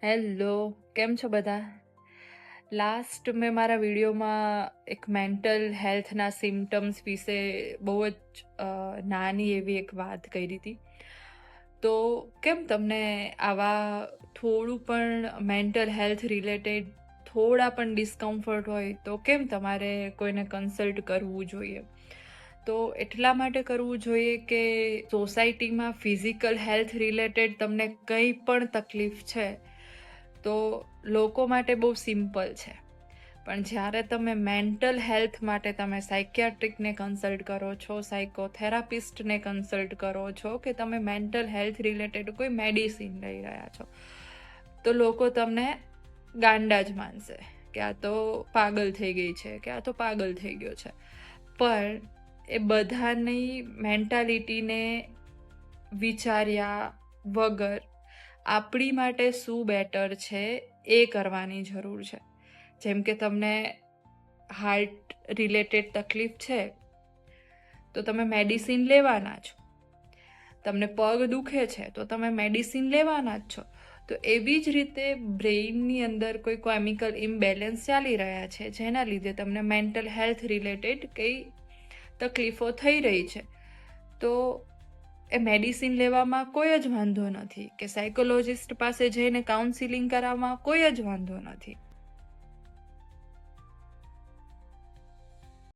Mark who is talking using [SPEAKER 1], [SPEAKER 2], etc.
[SPEAKER 1] Hello, કેમ છો બધા? લાસ્ટ મેં મારા વિડીયોમાં એક મેન્ટલ હેલ્થના સિમ્ટમ્સ વિશે બહુ જ નાની એવી એક વાત કરી હતી. તો કેમ તમને આવા થોડું પણ મેન્ટલ હેલ્થ રિલેટેડ થોડા પણ ડિસ્કમ્ફર્ટ હોય તો કેમ તમારે કોઈને કન્સલ્ટ કરવું જોઈએ? તો એટલા માટે કરવું જોઈએ કે સોસાયટીમાં ફિઝિકલ હેલ્થ રિલેટેડ તમને કંઈ પણ તકલીફ છે તો લોકો માટે બહુ સિમ્પલ છે. પણ જ્યારે તમે મેન્ટલ હેલ્થ માટે તમે સાયકિયાટ્રિકને કન્સલ્ટ કરો છો, સાયકોથેરાપિસ્ટને કન્સલ્ટ કરો છો કે તમે મેન્ટલ હેલ્થ રિલેટેડ કોઈ મેડિસિન લઈ રહ્યા છો, તો લોકો તમને ગાંડા જ માનશે કે આ તો પાગલ થઈ ગઈ છે કે આ તો પાગલ થઈ ગયો છે. પણ એ બધાની મેન્ટાલિટીને વિચાર્યા વગર આપણી માટે શું બેટર છે એ કરવાની જરૂર છે. જેમ કે તમને હાર્ટ રિલેટેડ તકલીફ છે તો તમે મેડિસિન લેવાના છો, તમને પગ દુખે છે તો તમે મેડિસિન લેવાના જ છો. તો એવી જ રીતે બ્રેઇનની અંદર કોઈ કેમિકલ ઇમ્બેલેન્સ ચાલી રહ્યા છે જેના લીધે તમને મેન્ટલ હેલ્થ રિલેટેડ કંઈ તકલીફો થઈ રહી છે, તો એ મેડિસિન લેવામાં કોઈ જ વાંધો નથી કે સાયકોલોજિસ્ટ પાસે જઈને કાઉન્સિલિંગ કરાવવામાં કોઈ જ વાંધો નથી.